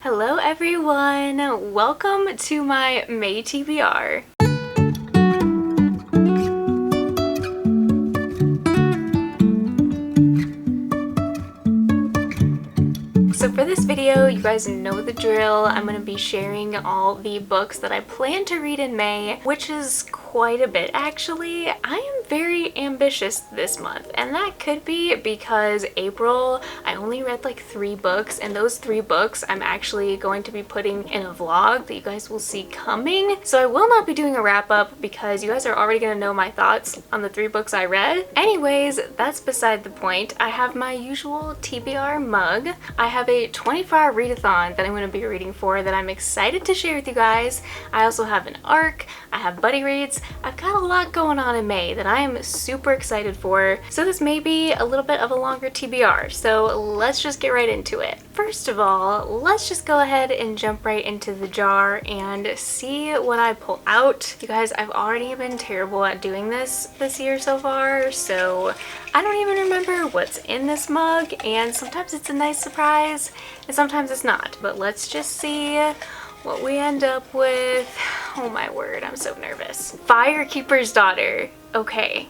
Hello everyone! Welcome to my maytbr. So for this video, you guys know the drill. I'm going to be sharing all the books that I plan to read in May, which is quite a bit actually. I am very ambitious this month, and that could be because April I only read like 3 books, and those 3 books I'm actually going to be putting in a vlog that you guys will see coming. So I will not be doing a wrap up because you guys are already going to know my thoughts on the 3 books I read. Anyways, that's beside the point. I have my usual TBR mug. I have a 24-hour readathon that I'm going to be reading for that I'm excited to share with you guys. I also have an ARC, I have buddy reads. I've got a lot going on in May that I am super excited for. So this may be a little bit of a longer TBR, so let's just get right into it. First of all, let's just go ahead and jump right into the jar and see what I pull out. You guys, I've already been terrible at doing this year so far, so I don't even remember what's in this mug, and sometimes it's a nice surprise and sometimes it's not, but let's just see what we end up with. Oh my word, I'm so nervous. Firekeeper's Daughter. Okay,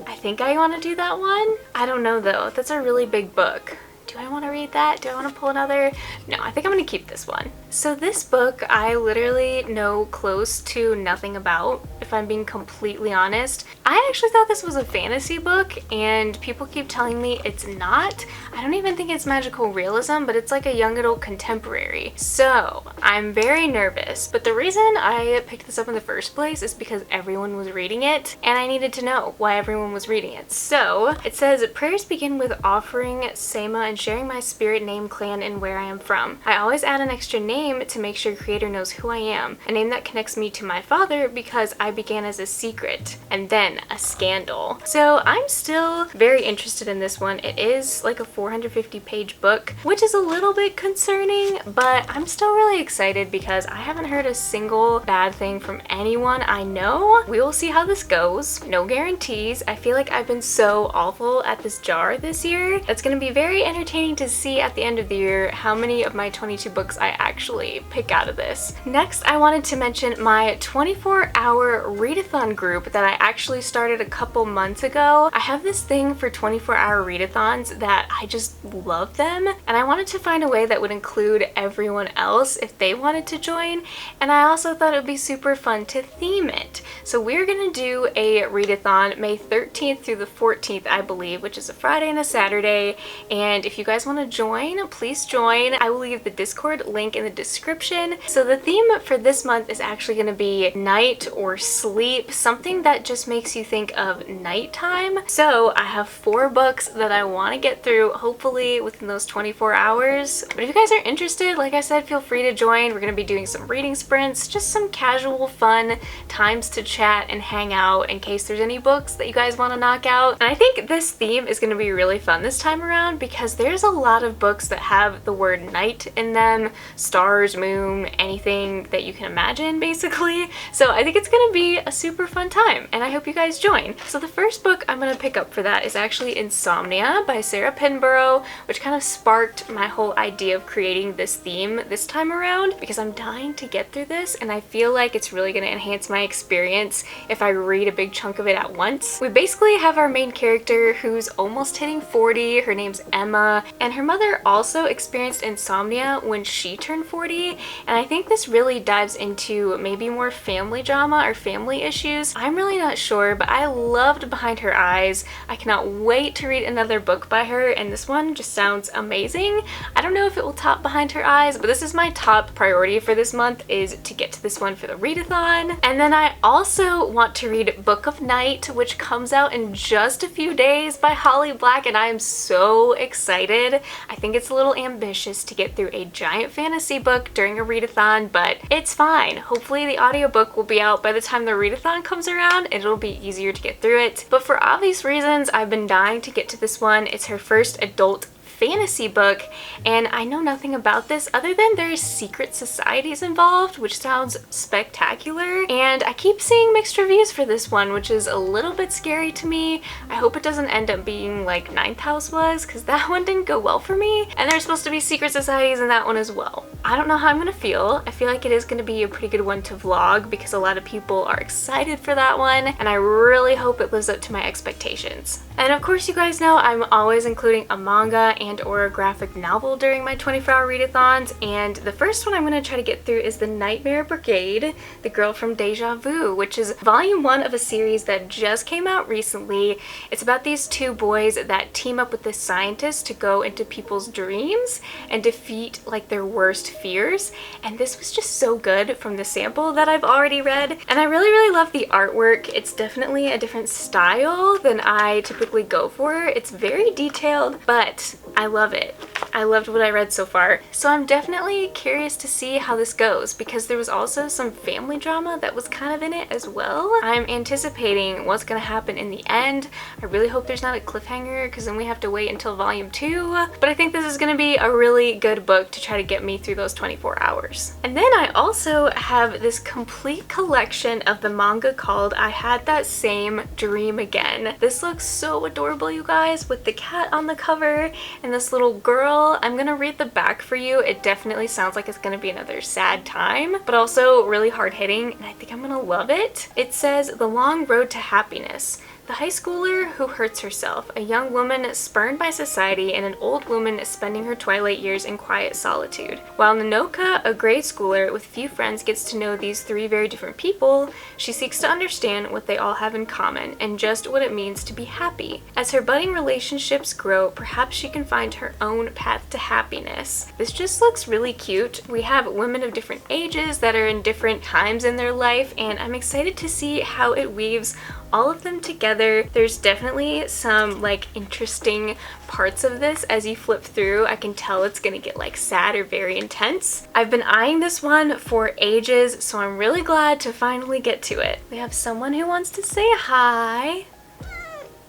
I think I want to do that one. I don't know though, that's a really big book. Do I want to read that? Do I want to pull another? No, I think I'm going to keep this one. So this book I literally know close to nothing about, if I'm being completely honest. I actually thought this was a fantasy book, and people keep telling me it's not. I don't even think it's magical realism, but it's like a young adult contemporary. So I'm very nervous, but the reason I picked this up in the first place is because everyone was reading it, and I needed to know why everyone was reading it. So it says, prayers begin with offering Sema and sharing my spirit name, clan, and where I am from. I always add an extra name to make sure creator knows who I am. A name that connects me to my father because I began as a secret and then a scandal. So I'm still very interested in this one. It is like a 450-page book, which is a little bit concerning, but I'm still really excited because I haven't heard a single bad thing from anyone I know. We will see how this goes. No guarantees. I feel like I've been so awful at this jar this year. It's going to be very entertaining to see at the end of the year how many of my 22 books I actually pick out of this. Next, I wanted to mention my 24-hour readathon group that I actually started a couple months ago. I have this thing for 24-hour readathons that I just love them, and I wanted to find a way that would include everyone else if they wanted to join, and I also thought it would be super fun to theme it. So we're gonna do a readathon May 13th through the 14th, I believe, which is a Friday and a Saturday, and if you guys want to join, please join. I will leave the Discord link in the description. So the theme for this month is actually going to be night or sleep, something that just makes you think of nighttime. So I have 4 books that I want to get through, hopefully within those 24 hours. But if you guys are interested, like I said, feel free to join. We're going to be doing some reading sprints, just some casual fun times to chat and hang out in case there's any books that you guys want to knock out. And I think this theme is going to be really fun this time around because there's a lot of books that have the word night in them, stars, moon, anything that you can imagine basically. So I think it's gonna be a super fun time, and I hope you guys join. So the first book I'm gonna pick up for that is actually Insomnia by Sarah Pinborough, which kind of sparked my whole idea of creating this theme this time around because I'm dying to get through this, and I feel like it's really gonna enhance my experience if I read a big chunk of it at once. We basically have our main character who's almost hitting 40. Her name's Emma, and her mother also experienced insomnia when she turned 40, and I think this really dives into maybe more family drama or family issues. I'm really not sure, but I loved Behind Her Eyes. I cannot wait to read another book by her, and this one just sounds amazing. I don't know if it will top Behind Her Eyes, but this is my top priority for this month, is to get to this one for the readathon. And then I also want to read Book of Night, which comes out in just a few days by Holly Black, and I am so excited. I think it's a little ambitious to get through a giant fantasy book during a readathon, but it's fine. Hopefully the audiobook will be out by the time the readathon comes around and it'll be easier to get through it. But for obvious reasons, I've been dying to get to this one. It's her first adult fantasy book, and I know nothing about this other than there's secret societies involved, which sounds spectacular, and I keep seeing mixed reviews for this one, which is a little bit scary to me. I hope it doesn't end up being like Ninth House was, because that one didn't go well for me, and there's supposed to be secret societies in that one as well. I don't know how I'm gonna feel. I feel like it is gonna be a pretty good one to vlog because a lot of people are excited for that one, and I really hope it lives up to my expectations. And of course, you guys know I'm always including a manga and or a graphic novel during my 24-hour readathons, and the first one I'm going to try to get through is The Nightmare Brigade, The Girl from Deja Vu, which is volume 1 of a series that just came out recently. It's about these two boys that team up with this scientist to go into people's dreams and defeat like their worst fears, and this was just so good from the sample that I've already read, and I really love the artwork. It's definitely a different style than I typically go for. It's very detailed, but I love it. I loved what I read so far. So I'm definitely curious to see how this goes because there was also some family drama that was kind of in it as well. I'm anticipating what's going to happen in the end. I really hope there's not a cliffhanger because then we have to wait until volume 2. But I think this is going to be a really good book to try to get me through those 24 hours. And then I also have this complete collection of the manga called I Had That Same Dream Again. This looks so adorable, you guys, with the cat on the cover and this little girl. I'm gonna read the back for you. It definitely sounds like it's gonna be another sad time, but also really hard-hitting, and I think I'm gonna love it. It says, "The Long Road to Happiness. The high schooler who hurts herself, a young woman spurned by society, and an old woman spending her twilight years in quiet solitude. While Nanoka, a grade schooler with few friends, gets to know these three very different people, she seeks to understand what they all have in common and just what it means to be happy. As her budding relationships grow, perhaps she can find her own path to happiness." This just looks really cute. We have women of different ages that are in different times in their life, and I'm excited to see how it weaves all of them together. There's definitely some like interesting parts of this as you flip through. I can tell it's gonna get like sad or very intense. I've been eyeing this one for ages, so I'm really glad to finally get to it. We have someone who wants to say hi.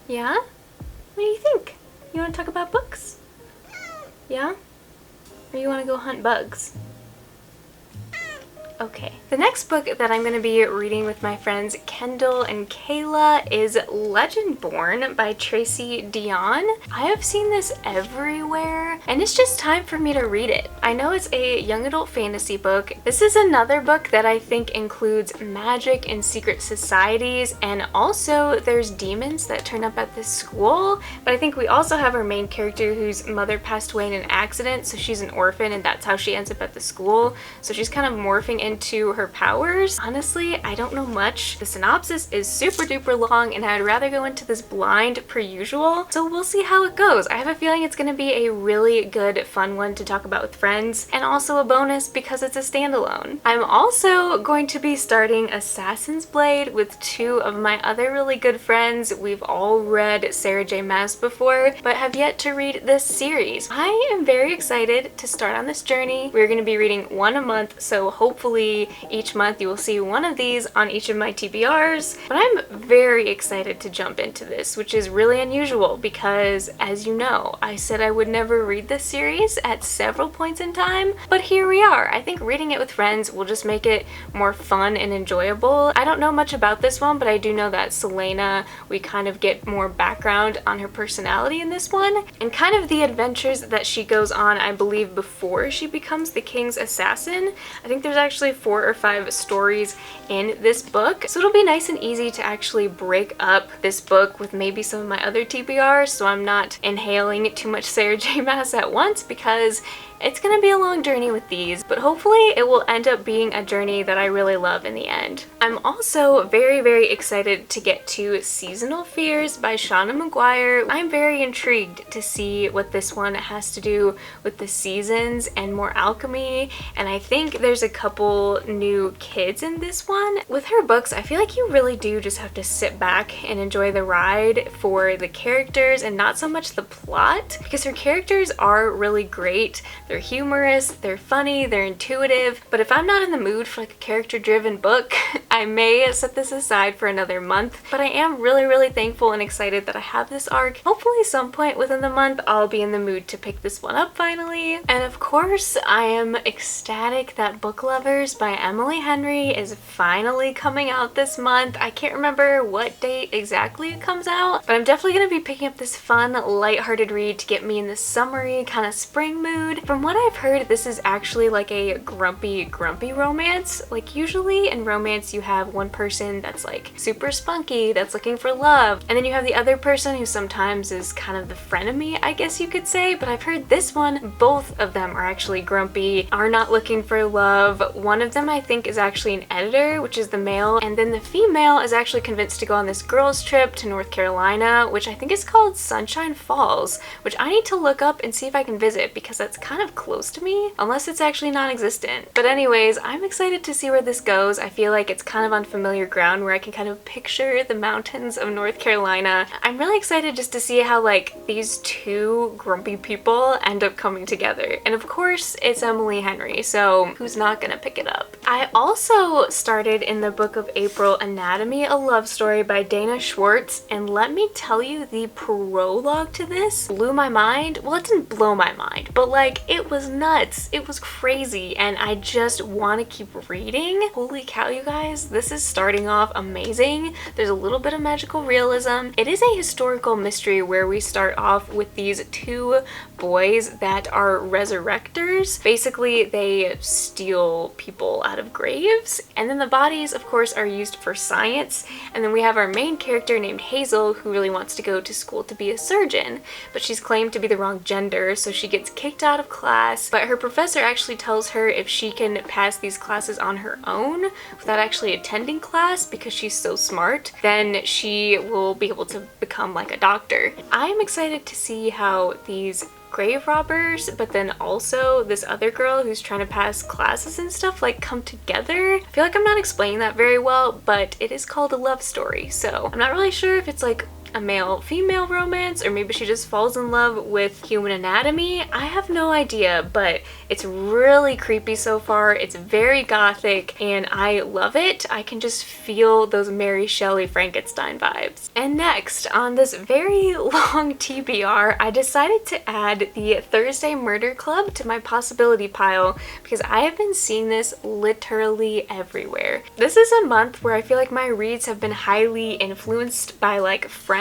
Yeah? What do you think? You want to talk about books? Yeah? Or you want to go hunt bugs? Okay. The next book that I'm going to be reading with my friends Kendall and Kayla is Legendborn by Tracy Dion. I have seen this everywhere, and it's just time for me to read it. I know it's a young adult fantasy book. This is another book that I think includes magic and secret societies, and also there's demons that turn up at this school, but I think we also have our main character whose mother passed away in an accident, so she's an orphan, and that's how she ends up at the school. So she's kind of morphing into her powers. Honestly, I don't know much. The synopsis is super duper long, and I'd rather go into this blind per usual, so we'll see how it goes. I have a feeling it's going to be a really good fun one to talk about with friends, and also a bonus because it's a standalone. I'm also going to be starting Assassin's Blade with two of my other really good friends. We've all read Sarah J Maas before, but have yet to read this series. I am very excited to start on this journey. We're going to be reading one a month, so hopefully each month you will see one of these on each of my TBRs, but I'm very excited to jump into this, which is really unusual because, as you know, I said I would never read this series at several points in time, but here we are. I think reading it with friends will just make it more fun and enjoyable. I don't know much about this one, but I do know that Selena, we kind of get more background on her personality in this one, and kind of the adventures that she goes on, I believe, before she becomes the king's assassin. I think there's actually 4 or 5 stories in this book, so it'll be nice and easy to actually break up this book with maybe some of my other TBRs, so I'm not inhaling too much Sarah J Maas at once, because it's gonna be a long journey with these, but hopefully it will end up being a journey that I really love in the end. I'm also very excited to get to Seasonal Fears by Shauna Maguire. I'm very intrigued to see what this one has to do with the seasons and more alchemy, and I think there's a couple new kids in this one. With her books, I feel like you really do just have to sit back and enjoy the ride for the characters and not so much the plot, because her characters are really great. They're humorous, they're funny, they're intuitive, but if I'm not in the mood for like a character-driven book, I may set this aside for another month. But I am really thankful and excited that I have this arc. Hopefully some point within the month I'll be in the mood to pick this one up finally. And of course, I am ecstatic that Book Lovers by Emily Henry is finally coming out this month. I can't remember what date exactly it comes out, but I'm definitely going to be picking up this fun, lighthearted read to get me in this summery kind of spring mood. From what I've heard, this is actually like a grumpy romance. Like usually in romance you have one person that's like super spunky, that's looking for love, and then you have the other person who sometimes is kind of the frenemy, I guess you could say. But I've heard this one, both of them are actually grumpy, are not looking for love. One of them I think is actually an editor, which is the male, and then the female is actually convinced to go on this girls trip to North Carolina, which I think is called Sunshine Falls, which I need to look up and see if I can visit because that's kind of close to me, unless it's actually non-existent. But anyways, I'm excited to see where this goes. I feel like it's kind of unfamiliar ground where I can kind of picture the mountains of North Carolina. I'm really excited just to see how like these two grumpy people end up coming together. And of course, it's Emily Henry, so who's not gonna pick it up? I also started in the book of April, Anatomy, a Love Story by Dana Schwartz, and let me tell you, the prologue to this blew my mind. Well, it didn't blow my mind, but like it was nuts. It was crazy, and I just want to keep reading. Holy cow, you guys, this is starting off amazing. There's a little bit of magical realism. It is a historical mystery where we start off with these two boys that are resurrectors. Basically, they steal people out of graves, and then the bodies, of course, are used for science. And then we have our main character named Hazel, who really wants to go to school to be a surgeon, but she's claimed to be the wrong gender, so she gets kicked out of class. But her professor actually tells her if she can pass these classes on her own without actually attending class because she's so smart, then she will be able to become like a doctor. I'm excited to see how these grave robbers, but then also this other girl who's trying to pass classes and stuff, like come together. I feel like I'm not explaining that very well, but it is called a love story, so I'm not really sure if it's like a male-female romance, or maybe she just falls in love with human anatomy. I have no idea, but it's really creepy so far. It's very gothic, and I love it. I can just feel those Mary Shelley Frankenstein vibes. And next, on this very long TBR, I decided to add the Thursday Murder Club to my possibility pile because I have been seeing this literally everywhere. This is a month where I feel like my reads have been highly influenced by like friends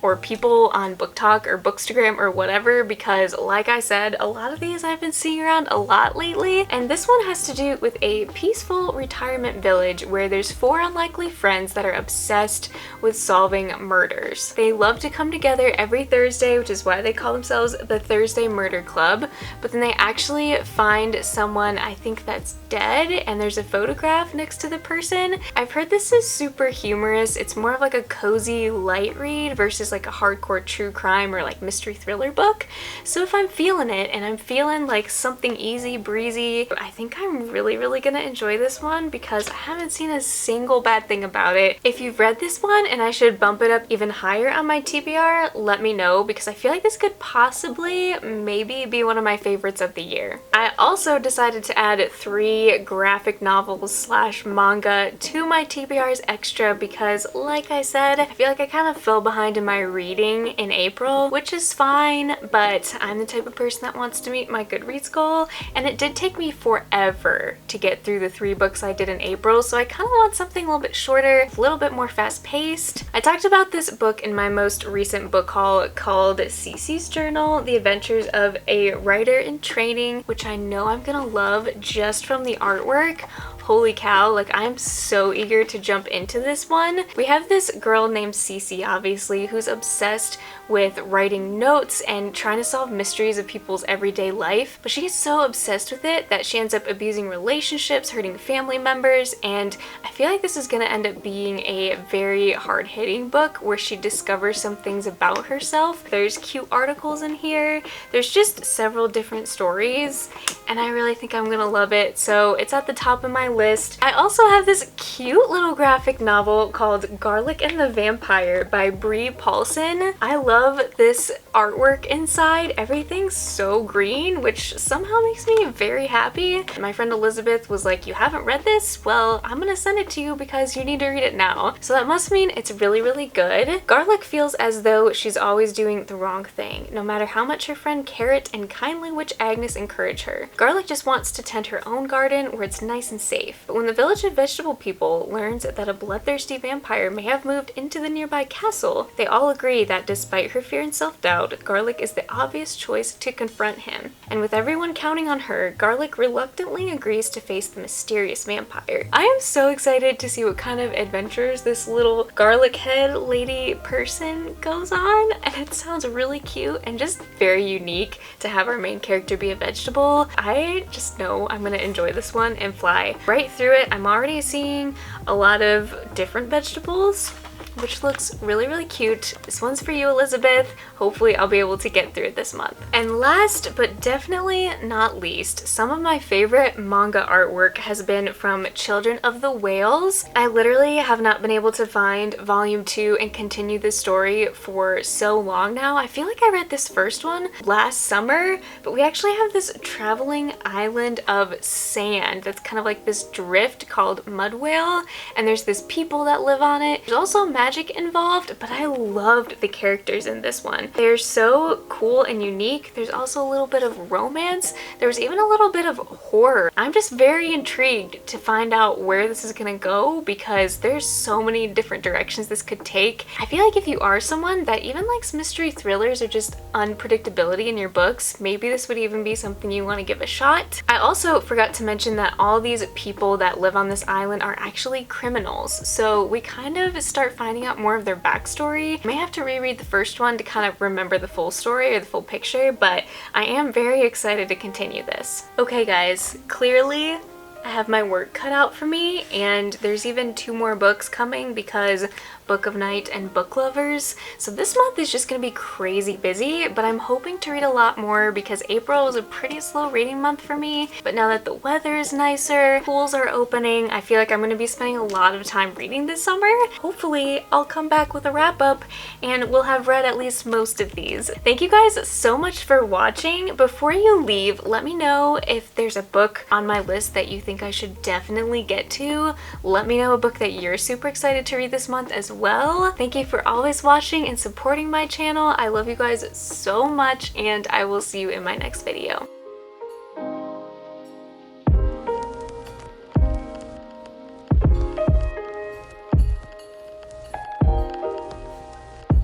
or people on Book Talk or Bookstagram or whatever, because like I said, a lot of these I've been seeing around a lot lately. And this one has to do with a peaceful retirement village where there's 4 unlikely friends that are obsessed with solving murders. They love to come together every Thursday, which is why they call themselves the Thursday Murder Club, but then they actually find someone, I think that's dead, and there's a photograph next to the person. I've heard this is super humorous. It's more of like a cozy light read versus like a hardcore true crime or like mystery thriller book. So if I'm feeling it and I'm feeling like something easy breezy, I think I'm really gonna enjoy this one because I haven't seen a single bad thing about it. If you've read this one and I should bump it up even higher on my TBR, let me know, because I feel like this could possibly maybe be one of my favorites of the year. I also decided to add 3 graphic novels slash manga to my TBRs extra because like I said, I feel like I kind of fell behind in my reading in April, which is fine, but I'm the type of person that wants to meet my Goodreads goal, and it did take me forever to get through the 3 books I did in April, so I kind of want something a little bit shorter, a little bit more fast-paced. I talked about this book in my most recent book haul called Cece's Journal, The Adventures of a Writer in Training, which I know I'm gonna love just from the artwork. Holy cow, like I'm so eager to jump into this one. We have this girl named Cece, obviously, who's obsessed with writing notes and trying to solve mysteries of people's everyday life, but she gets so obsessed with it that she ends up abusing relationships, hurting family members, and I feel like this is gonna end up being a very hard-hitting book where she discovers some things about herself. There's cute articles in here, there's just several different stories, and I really think I'm gonna love it, so it's at the top of my list. I also have this cute little graphic novel called Garlic and the Vampire by by Brie Paulson. I love this artwork inside. Everything's so green, which somehow makes me very happy. My friend Elizabeth was like, you haven't read this? Well, I'm gonna send it to you because you need to read it now. So that must mean it's really, really good. Garlic feels as though she's always doing the wrong thing, no matter how much her friend Carrot and kindly witch Agnes encourage her. Garlic just wants to tend her own garden where it's nice and safe. But when the village of vegetable people learns that a bloodthirsty vampire may have moved into the nearby castle, they all agree that despite her fear and self-doubt, Garlic is the obvious choice to confront him. And with everyone counting on her, Garlic reluctantly agrees to face the mysterious vampire. I am so excited to see what kind of adventures this little garlic head lady person goes on, and it sounds really cute and just very unique to have our main character be a vegetable. I just know I'm gonna enjoy this one and fly right through it. I'm already seeing a lot of different vegetables, which looks really, really cute. This one's for you, Elizabeth. Hopefully I'll be able to get through it this month. And last but definitely not least, some of my favorite manga artwork has been from Children of the Whales. I literally have not been able to find volume 2 and continue this story for so long now. I feel like I read this first one last summer, but we actually have this traveling island of sand that's kind of like this drift called Mud Whale, and there's this people that live on it. There's also magic involved, but I loved the characters in this one. They're so cool and unique. There's also a little bit of romance. There was even a little bit of horror. I'm just very intrigued to find out where this is gonna go because there's so many different directions this could take. I feel like if you are someone that even likes mystery thrillers or just unpredictability in your books, maybe this would even be something you want to give a shot. I also forgot to mention that all these people that live on this island are actually criminals, so we kind of start finding out more of their backstory. I may have to reread the first one to kind of remember the full story or the full picture, but I am very excited to continue this. Okay guys, clearly I have my work cut out for me, and there's even 2 more books coming because Book of Night and Book Lovers. So this month is just gonna be crazy busy, but I'm hoping to read a lot more because April was a pretty slow reading month for me. But now that the weather is nicer, schools are opening, I feel like I'm gonna be spending a lot of time reading this summer. Hopefully I'll come back with a wrap up and we'll have read at least most of these. Thank you guys so much for watching. Before you leave, let me know if there's a book on my list that you think I should definitely get to. Let me know a book that you're super excited to read this month as well. Thank you for always watching and supporting my channel. I love you guys so much, and I will see you in my next video.